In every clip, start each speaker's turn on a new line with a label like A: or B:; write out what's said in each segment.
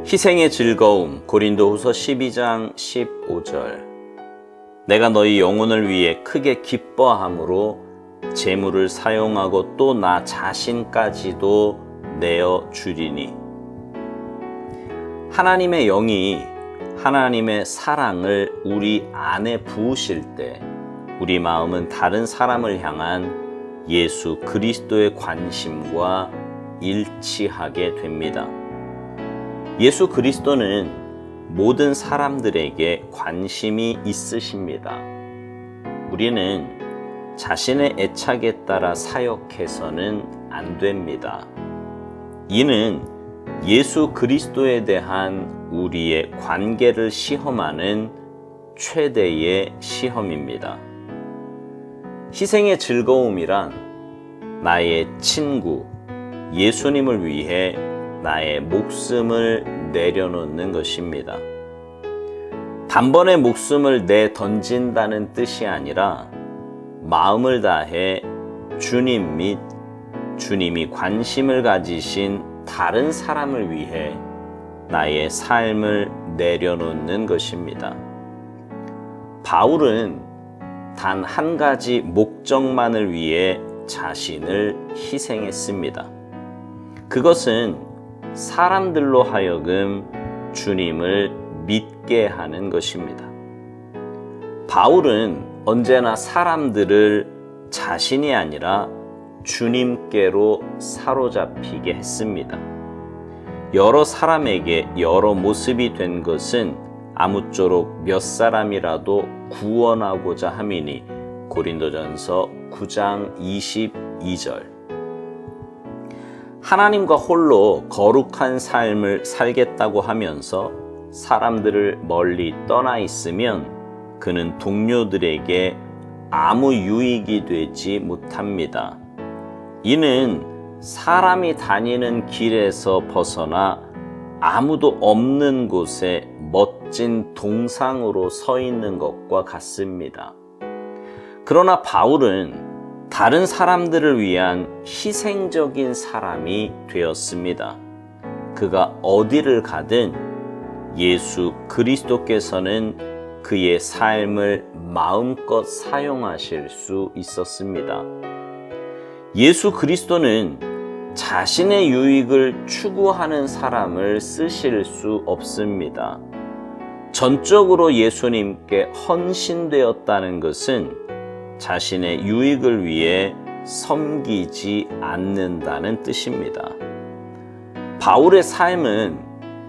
A: 희생의 즐거움. 고린도후서 12장 15절. 내가 너희 영혼을 위해 크게 기뻐함으로 재물을 사용하고 또 나 자신까지도 내어 주리니. 하나님의 영이 하나님의 사랑을 우리 안에 부으실 때 우리 마음은 다른 사람을 향한 예수 그리스도의 관심과 일치하게 됩니다. 예수 그리스도는 모든 사람들에게 관심이 있으십니다. 우리는 자신의 애착에 따라 사역해서는 안 됩니다. 이는 예수 그리스도에 대한 우리의 관계를 시험하는 최대의 시험입니다. 희생의 즐거움이란 나의 친구, 예수님을 위해 나의 목숨을 내려놓는 것입니다. 단번에 목숨을 내던진다는 뜻이 아니라 마음을 다해 주님 및 주님이 관심을 가지신 다른 사람을 위해 나의 삶을 내려놓는 것입니다. 바울은 단 한 가지 목적만을 위해 자신을 희생했습니다. 그것은 사람들로 하여금 주님을 믿게 하는 것입니다. 바울은 언제나 사람들을 자신이 아니라 주님께로 사로잡히게 했습니다. 여러 사람에게 여러 모습이 된 것은 아무쪼록 몇 사람이라도 구원하고자 함이니. 고린도전서 9장 22절. 하나님과 홀로 거룩한 삶을 살겠다고 하면서 사람들을 멀리 떠나 있으면 그는 동료들에게 아무 유익이 되지 못합니다. 이는 사람이 다니는 길에서 벗어나 아무도 없는 곳에 멋진 동상으로 서 있는 것과 같습니다. 그러나 바울은 다른 사람들을 위한 희생적인 사람이 되었습니다. 그가 어디를 가든 예수 그리스도께서는 그의 삶을 마음껏 사용하실 수 있었습니다. 예수 그리스도는 자신의 유익을 추구하는 사람을 쓰실 수 없습니다. 전적으로 예수님께 헌신되었다는 것은 자신의 유익을 위해 섬기지 않는다는 뜻입니다. 바울의 삶은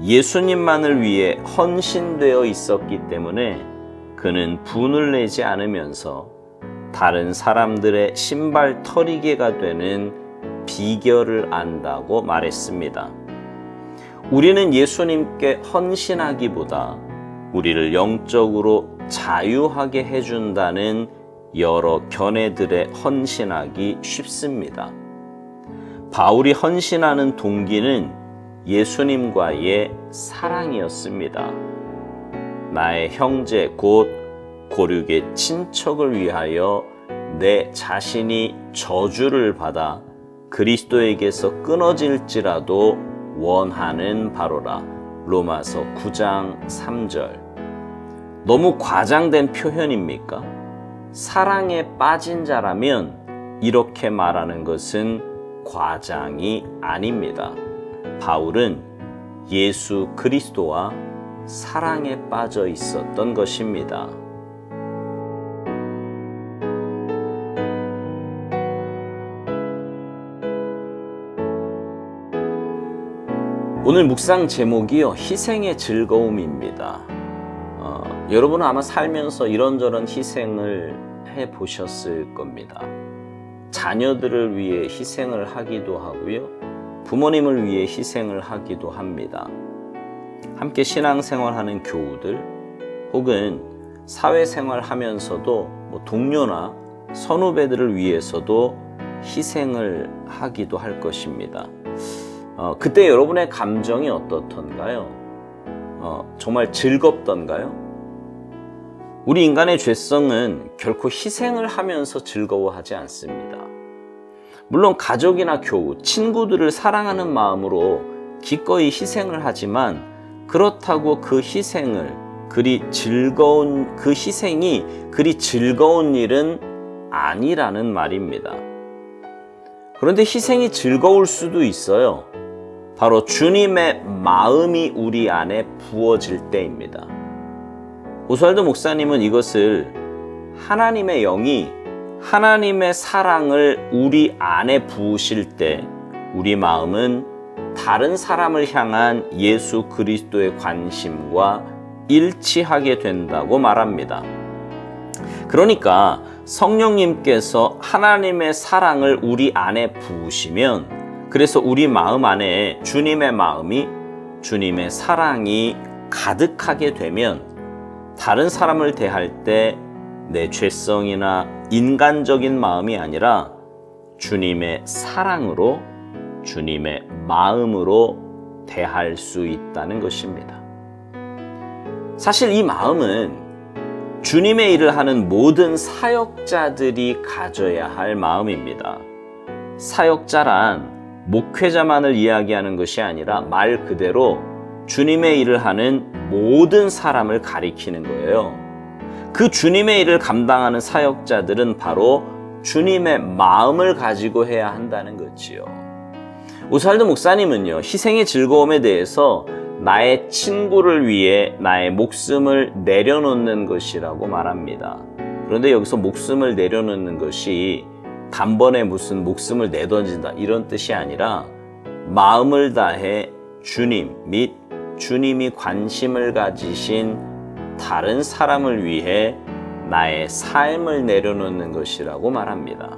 A: 예수님만을 위해 헌신되어 있었기 때문에 그는 분을 내지 않으면서 다른 사람들의 신발 털이개가 되는 비결을 안다고 말했습니다. 우리는 예수님께 헌신하기보다 우리를 영적으로 자유하게 해준다는 여러 견해들에 헌신하기 쉽습니다. 바울이 헌신하는 동기는 예수님과의 사랑이었습니다. 나의 형제 곧 고륙의 친척을 위하여 내 자신이 저주를 받아 그리스도에게서 끊어질지라도 원하는 바로라. 로마서 9장 3절. 너무 과장된 표현입니까? 사랑에 빠진 자라면 이렇게 말하는 것은 과장이 아닙니다. 바울은 예수 그리스도와 사랑에 빠져 있었던 것입니다. 오늘 묵상 제목이요, 희생의 즐거움입니다. 여러분은 아마 살면서 이런저런 희생을 해보셨을 겁니다. 자녀들을 위해 희생을 하기도 하고요, 부모님을 위해 희생을 하기도 합니다. 함께 신앙생활하는 교우들 혹은 사회생활 하면서도 동료나 선후배들을 위해서도 희생을 하기도 할 것입니다. 그때 여러분의 감정이 어떻던가요? 정말 즐겁던가요? 우리 인간의 죄성은 결코 희생을 하면서 즐거워하지 않습니다. 물론 가족이나 교우, 친구들을 사랑하는 마음으로 기꺼이 희생을 하지만 그렇다고 그 희생이 그리 즐거운 일은 아니라는 말입니다. 그런데 희생이 즐거울 수도 있어요. 바로 주님의 마음이 우리 안에 부어질 때입니다. 오스왈드 목사님은 이것을 하나님의 영이 하나님의 사랑을 우리 안에 부으실 때 우리 마음은 다른 사람을 향한 예수 그리스도의 관심과 일치하게 된다고 말합니다. 그러니까 성령님께서 하나님의 사랑을 우리 안에 부으시면, 그래서 우리 마음 안에 주님의 마음이, 주님의 사랑이 가득하게 되면 다른 사람을 대할 때 내 죄성이나 인간적인 마음이 아니라 주님의 사랑으로, 주님의 마음으로 대할 수 있다는 것입니다. 사실 이 마음은 주님의 일을 하는 모든 사역자들이 가져야 할 마음입니다. 사역자란 목회자만을 이야기하는 것이 아니라 말 그대로 주님의 일을 하는 모든 사람을 가리키는 거예요. 그 주님의 일을 감당하는 사역자들은 바로 주님의 마음을 가지고 해야 한다는 거지요. 오스왈드 목사님은요, 희생의 즐거움에 대해서 나의 친구를 위해 나의 목숨을 내려놓는 것이라고 말합니다. 그런데 여기서 목숨을 내려놓는 것이 단번에 무슨 목숨을 내던진다 이런 뜻이 아니라 마음을 다해 주님 및 주님이 관심을 가지신 다른 사람을 위해 나의 삶을 내려놓는 것이라고 말합니다.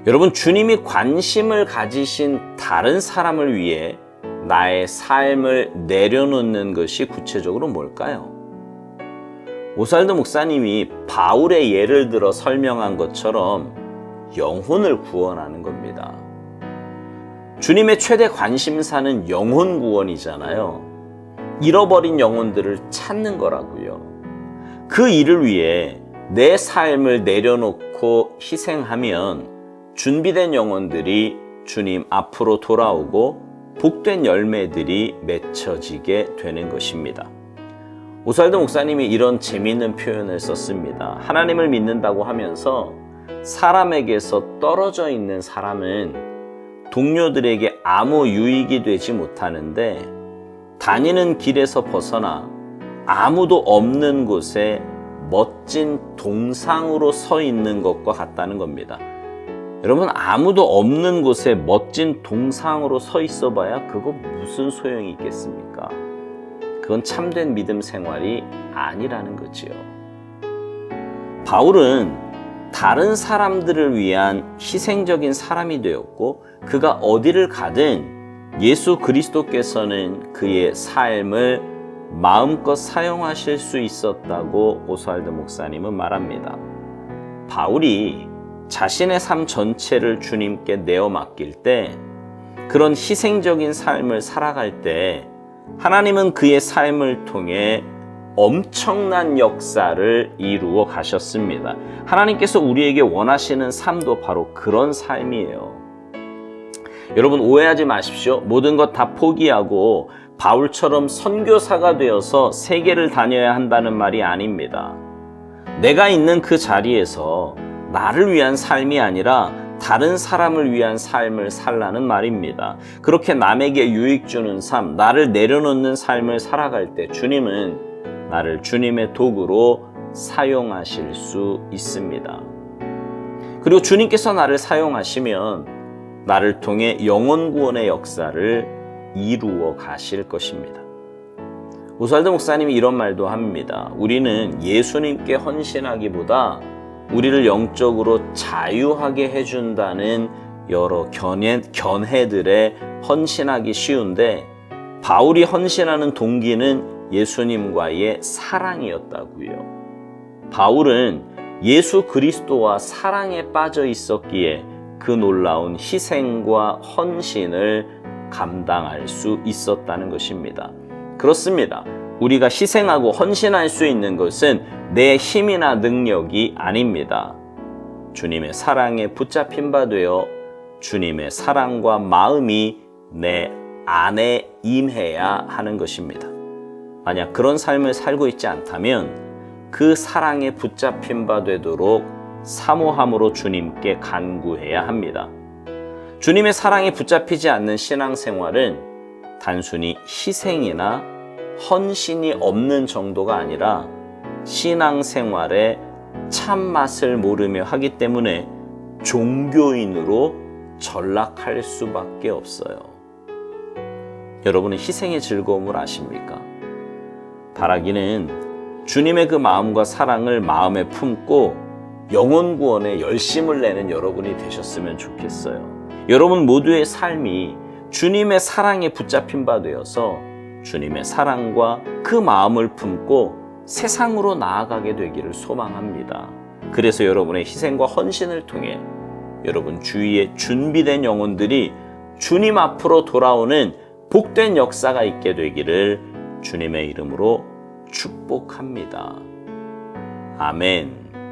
A: 여러분, 주님이 관심을 가지신 다른 사람을 위해 나의 삶을 내려놓는 것이 구체적으로 뭘까요? 오스왈드 목사님이 바울의 예를 들어 설명한 것처럼 영혼을 구원하는 겁니다. 주님의 최대 관심사는 영혼 구원이잖아요. 잃어버린 영혼들을 찾는 거라고요. 그 일을 위해 내 삶을 내려놓고 희생하면 준비된 영혼들이 주님 앞으로 돌아오고 복된 열매들이 맺혀지게 되는 것입니다. 오스왈드 목사님이 이런 재미있는 표현을 썼습니다. 하나님을 믿는다고 하면서 사람에게서 떨어져 있는 사람은 동료들에게 아무 유익이 되지 못하는데 다니는 길에서 벗어나 아무도 없는 곳에 멋진 동상으로 서 있는 것과 같다는 겁니다. 여러분, 아무도 없는 곳에 멋진 동상으로 서 있어 봐야 그거 무슨 소용이 있겠습니까? 그건 참된 믿음 생활이 아니라는 거지요. 바울은 다른 사람들을 위한 희생적인 사람이 되었고, 그가 어디를 가든 예수 그리스도께서는 그의 삶을 마음껏 사용하실 수 있었다고 오스왈드 목사님은 말합니다. 바울이 자신의 삶 전체를 주님께 내어 맡길 때, 그런 희생적인 삶을 살아갈 때 하나님은 그의 삶을 통해 엄청난 역사를 이루어 가셨습니다. 하나님께서 우리에게 원하시는 삶도 바로 그런 삶이에요. 여러분, 오해하지 마십시오. 모든 것 다 포기하고 바울처럼 선교사가 되어서 세계를 다녀야 한다는 말이 아닙니다. 내가 있는 그 자리에서 나를 위한 삶이 아니라 다른 사람을 위한 삶을 살라는 말입니다. 그렇게 남에게 유익 주는 삶, 나를 내려놓는 삶을 살아갈 때 주님은 나를 주님의 도구로 사용하실 수 있습니다. 그리고 주님께서 나를 사용하시면 나를 통해 영혼 구원의 역사를 이루어 가실 것입니다. 오스왈드 목사님이 이런 말도 합니다. 우리는 예수님께 헌신하기보다 우리를 영적으로 자유하게 해준다는 여러 견해들에 헌신하기 쉬운데, 바울이 헌신하는 동기는 예수님과의 사랑이었다고요. 바울은 예수 그리스도와 사랑에 빠져 있었기에 그 놀라운 희생과 헌신을 감당할 수 있었다는 것입니다. 그렇습니다. 우리가 희생하고 헌신할 수 있는 것은 내 힘이나 능력이 아닙니다. 주님의 사랑에 붙잡힌 바 되어 주님의 사랑과 마음이 내 안에 임해야 하는 것입니다. 만약 그런 삶을 살고 있지 않다면 그 사랑에 붙잡힌 바 되도록 사모함으로 주님께 간구해야 합니다. 주님의 사랑에 붙잡히지 않는 신앙생활은 단순히 희생이나 헌신이 없는 정도가 아니라 신앙생활의 참맛을 모르며 하기 때문에 종교인으로 전락할 수밖에 없어요. 여러분은 희생의 즐거움을 아십니까? 바라기는 주님의 그 마음과 사랑을 마음에 품고 영혼 구원에 열심을 내는 여러분이 되셨으면 좋겠어요. 여러분 모두의 삶이 주님의 사랑에 붙잡힌 바 되어서 주님의 사랑과 그 마음을 품고 세상으로 나아가게 되기를 소망합니다. 그래서 여러분의 희생과 헌신을 통해 여러분 주위에 준비된 영혼들이 주님 앞으로 돌아오는 복된 역사가 있게 되기를 주님의 이름으로 축복합니다. 아멘.